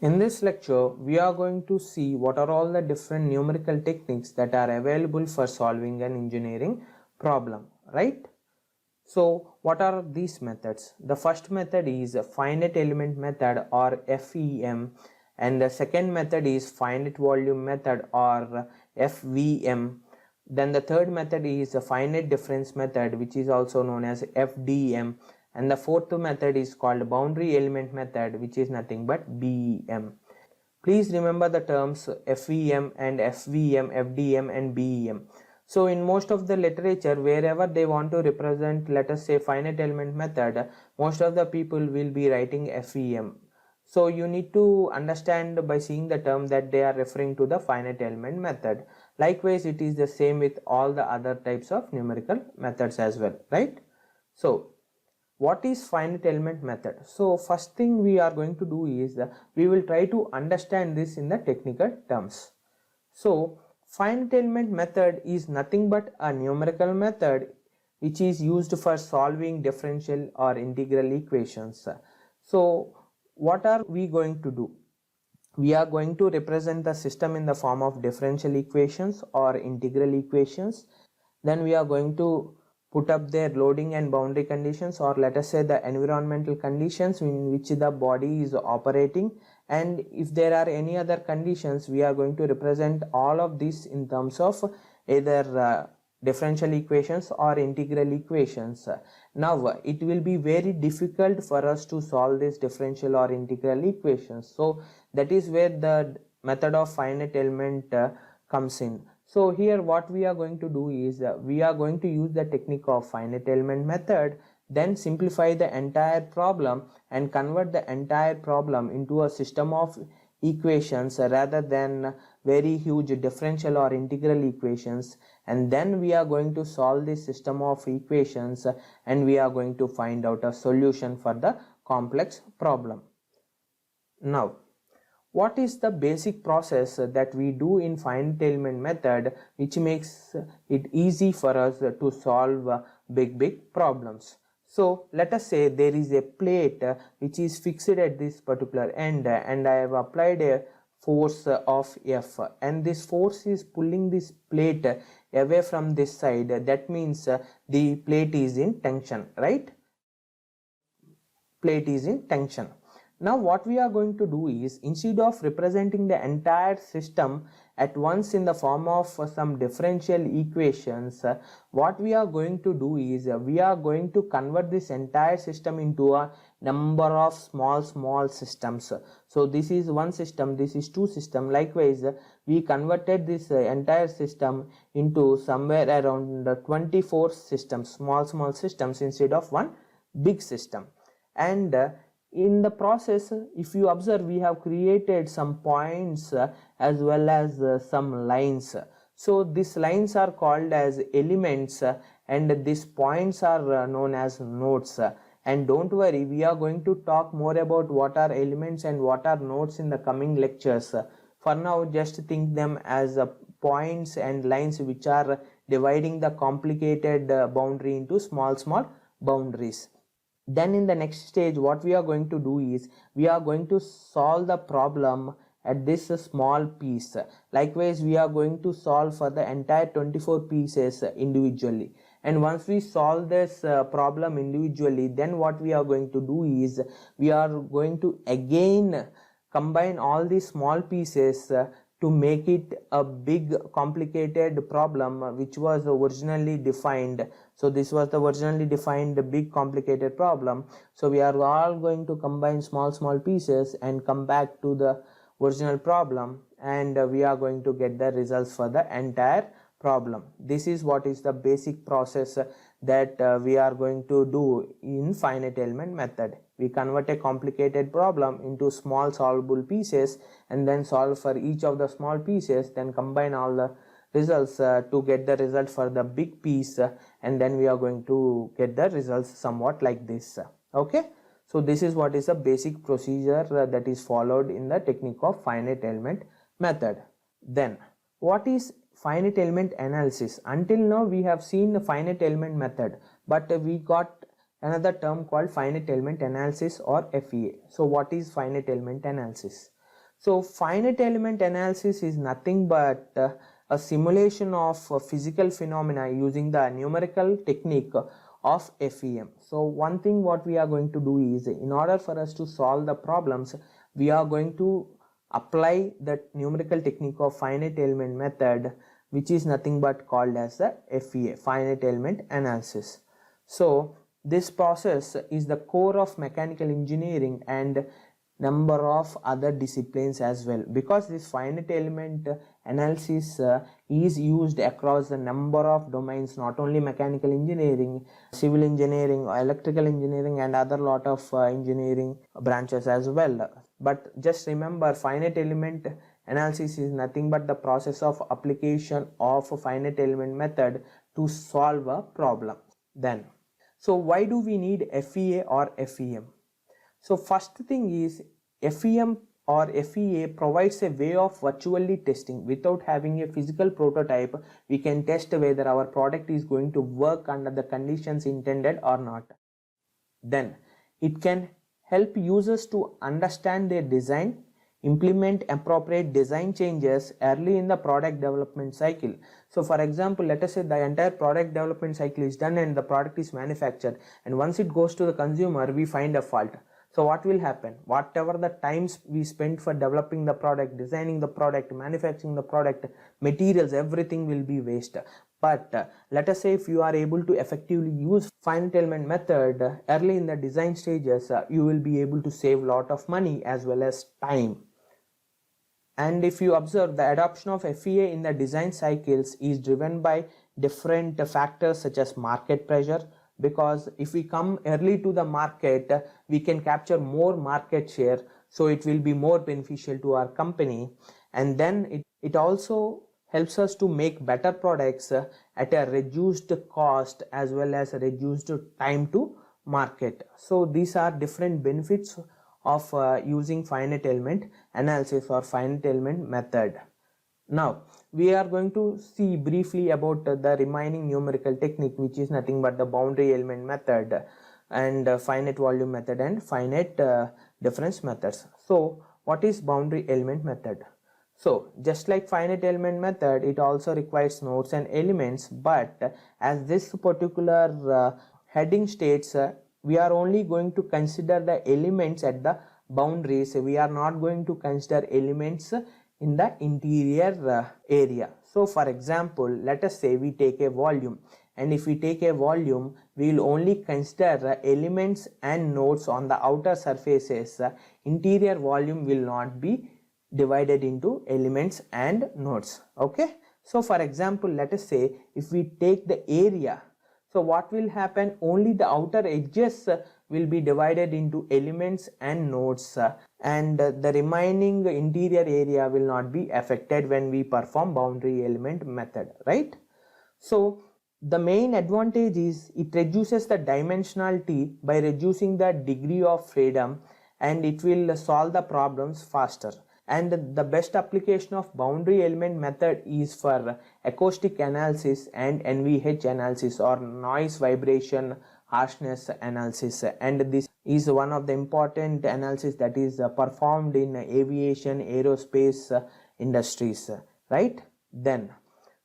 In this lecture, we are going to see what are all the different numerical techniques that are available for solving an engineering problem, right? So, what are these methods? The first method is finite element method or FEM, and the second method is finite volume method or FVM. Then the third method is the finite difference method, which is also known as FDM, and the fourth method is called boundary element method, which is nothing but BEM. Please remember the terms FEM and FVM, FDM and BEM. So in most of the literature, wherever they want to represent, let us say, finite element method, most of the people will be writing FEM. So you need to understand by seeing the term that they are referring to the finite element method. Likewise, it is the same with all the other types of numerical methods as well, right? So what is finite element method? So first thing we are going to do is we will try to understand this in the technical terms. So finite element method is nothing but a numerical method which is used for solving differential or integral equations. So what are we going to do? We are going to represent the system in the form of differential equations or integral equations. Then we are going to put up their loading and boundary conditions, or let us say the environmental conditions in which the body is operating, and if there are any other conditions, we are going to represent all of this in terms of either differential equations or integral equations. Now it will be very difficult for us to solve this differential or integral equations, so that is where the method of finite element comes in. So here what we are going to do is we are going to use the technique of finite element method, then simplify the entire problem and convert the entire problem into a system of equations rather than very huge differential or integral equations, and then we are going to solve this system of equations and we are going to find out a solution for the complex problem. Now, what is the basic process that we do in finite element method which makes it easy for us to solve big problems? So let us say there is a plate which is fixed at this particular end, and I have applied a force of F, and this force is pulling this plate away from this side. That means the plate is in tension, right? Plate is in tension. Now what we are going to do is, instead of representing the entire system at once in the form of some differential equations, what we are going to do is we are going to convert this entire system into a number of small systems. So this is one system, this is two system. Likewise, we converted this entire system into somewhere around 24 systems, small systems, instead of one big system. And in the process, if you observe, we have created some points as well as some lines. So these lines are called as elements, and these points are known as nodes. And don't worry, we are going to talk more about what are elements and what are nodes in the coming lectures. For now, just think them as points and lines which are dividing the complicated boundary into small boundaries. Then in the next stage, what we are going to do is we are going to solve the problem at this small piece. Likewise, we are going to solve for the entire 24 pieces individually. And once we solve this problem individually, then what we are going to do is we are going to again combine all these small pieces to make it a big complicated problem which was originally defined. So this was the originally defined big complicated problem. So we are all going to combine small pieces and come back to the original problem, and we are going to get the results for the entire problem. This is what is the basic process that we are going to do in finite element method. We convert a complicated problem into small solvable pieces and then solve for each of the small pieces, then combine all the results to get the result for the big piece, and then we are going to get the results somewhat like this. Okay, so this is what is the basic procedure that is followed in the technique of finite element method. Then what is finite element analysis? Until now we have seen the finite element method, but we got another term called finite element analysis or FEA. So what is finite element analysis? So finite element analysis is nothing but a simulation of physical phenomena using the numerical technique of FEM. So one thing what we are going to do is, in order for us to solve the problems, we are going to apply the numerical technique of finite element method, which is nothing but called as the FEA, finite element analysis. So this process is the core of mechanical engineering and number of other disciplines as well, because this finite element analysis is used across the number of domains, not only mechanical engineering, civil engineering, electrical engineering, and other lot of engineering branches as well. But just remember, finite element analysis is nothing but the process of application of a finite element method to solve a problem. Then, so why do we need FEA or FEM? So first thing is, FEM or FEA provides a way of virtually testing. Without having a physical prototype, we can test whether our product is going to work under the conditions intended or not. Then it can help users to understand their design, implement appropriate design changes early in the product development cycle. So for example, let us say the entire product development cycle is done and the product is manufactured, and once it goes to the consumer, we find a fault. So what will happen? Whatever the times we spent for developing the product, designing the product, manufacturing the product, materials, everything will be waste. But let us say if you are able to effectively use finite element method early in the design stages, you will be able to save lot of money as well as time. And if you observe, the adoption of FEA in the design cycles is driven by different factors such as market pressure, because if we come early to the market, we can capture more market share, so it will be more beneficial to our company. And then it also helps us to make better products at a reduced cost as well as a reduced time to market. So these are different benefits of using finite element analysis or finite element method. Now we are going to see briefly about the remaining numerical technique, which is nothing but the boundary element method and finite volume method and finite difference methods. So what is boundary element method? So just like finite element method, it also requires nodes and elements, but as this particular heading states, we are only going to consider the elements at the boundaries. We are not going to consider elements in the interior area. So for example, let us say we take a volume, and if we take a volume, we will only consider elements and nodes on the outer surfaces. Interior volume will not be divided into elements and nodes. Okay, so for example, let us say if we take the area, so what will happen? Only the outer edges will be divided into elements and nodes, and the remaining interior area will not be affected when we perform boundary element method, right? So the main advantage is it reduces the dimensionality by reducing the degree of freedom, and it will solve the problems faster. And the best application of boundary element method is for acoustic analysis and NVH analysis, or noise, vibration, harshness analysis, and this is one of the important analysis that is performed in aviation, aerospace industries, right? Then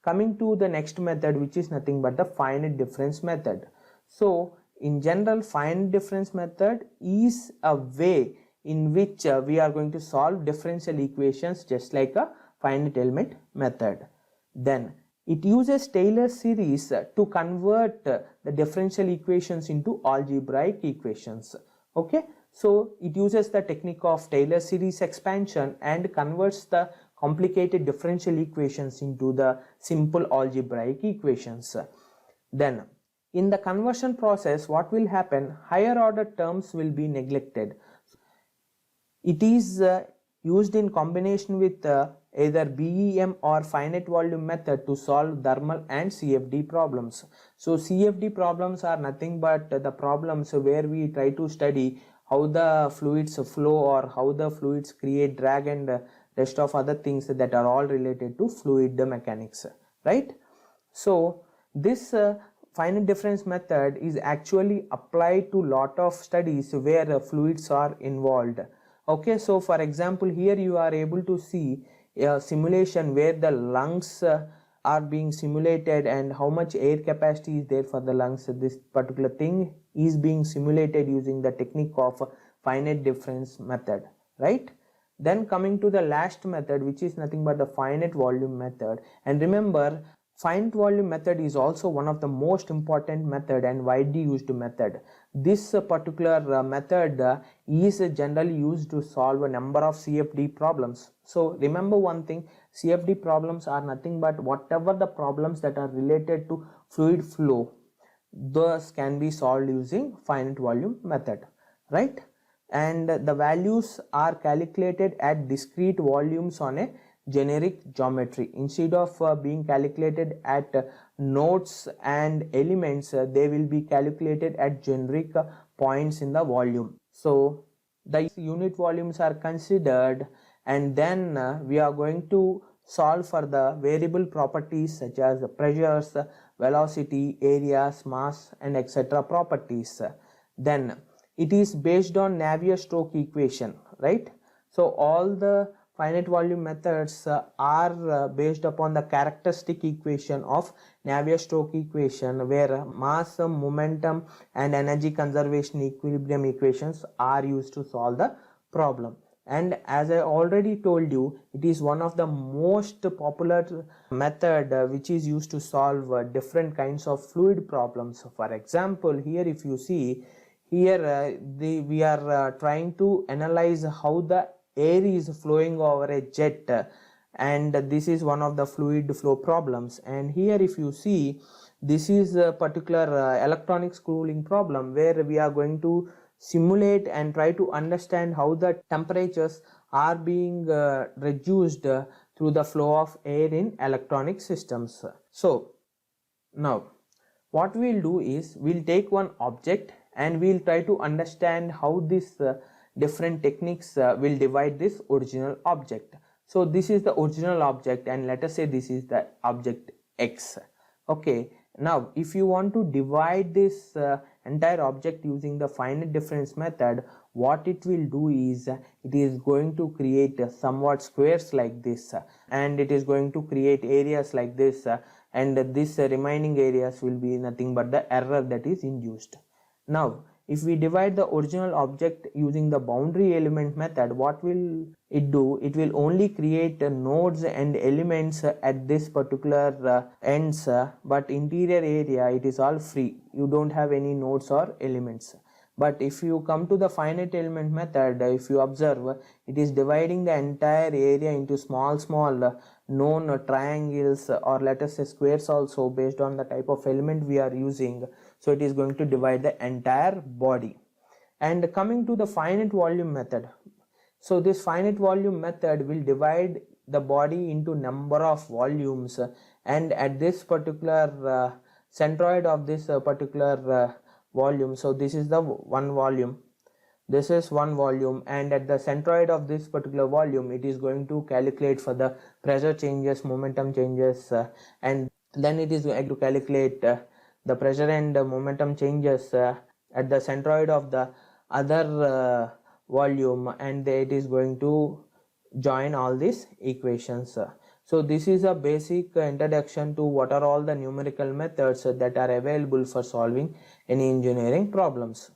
coming to the next method, which is nothing but the finite difference method. So in general, finite difference method is a way in which we are going to solve differential equations just like a finite element method. Then it uses Taylor series to convert the differential equations into algebraic equations. Okay, so it uses the technique of Taylor series expansion and converts the complicated differential equations into the simple algebraic equations. Then in the conversion process, what will happen? Higher order terms will be neglected. It is used in combination with either BEM or finite volume method to solve thermal and CFD problems. So CFD problems are nothing but the problems where we try to study how the fluids flow or how the fluids create drag and rest of other things that are all related to fluid mechanics, right? So this finite difference method is actually applied to lot of studies where fluids are involved. Okay, so for example, here you are able to see a simulation where the lungs are being simulated and how much air capacity is there for the lungs. This particular thing is being simulated using the technique of finite difference method, right? Then coming to the last method, which is nothing but the finite volume method. And remember, finite volume method is also one of the most important method and widely used method. This particular method is generally used to solve a number of CFD problems. So remember one thing, CFD problems are nothing but whatever the problems that are related to fluid flow, those can be solved using finite volume method, right? And the values are calculated at discrete volumes on a generic geometry. Instead of being calculated at nodes and elements, they will be calculated at generic points in the volume. So the unit volumes are considered, and then we are going to solve for the variable properties such as pressures, velocity, areas, mass, and etc. properties. Then it is based on Navier-Stokes equation, right? So all the finite volume methods are based upon the characteristic equation of Navier-Stokes equation, where mass, momentum, and energy conservation equilibrium equations are used to solve the problem. And as I already told you, it is one of the most popular method which is used to solve different kinds of fluid problems. For example, here if you see, here we are trying to analyze how the air is flowing over a jet, and this is one of the fluid flow problems. And here if you see, this is a particular electronics cooling problem where we are going to simulate and try to understand how the temperatures are being reduced through the flow of air in electronic systems. So now what we'll do is we'll take one object and we'll try to understand how this different techniques will divide this original object. So this is the original object, and let us say this is the object X. Okay, now if you want to divide this entire object using the finite difference method, what it will do is it is going to create somewhat squares like this, and it is going to create areas like this, and this remaining areas will be nothing but the error that is induced. Now if we divide the original object using the boundary element method, what will it do? It will only create nodes and elements at this particular ends, but interior area it is all free. You don't have any nodes or elements. But if you come to the finite element method, if you observe, it is dividing the entire area into small known triangles, or let us say squares also, based on the type of element we are using. So it is going to divide the entire body. And coming to the finite volume method, so this finite volume method will divide the body into number of volumes, and at this particular centroid of this particular volume, so this is the one volume, this is one volume, and at the centroid of this particular volume it is going to calculate for the pressure changes, momentum changes, and then it is going to calculate the pressure and momentum changes at the centroid of the other volume, and it is going to join all these equations. So this is a basic introduction to what are all the numerical methods that are available for solving any engineering problems.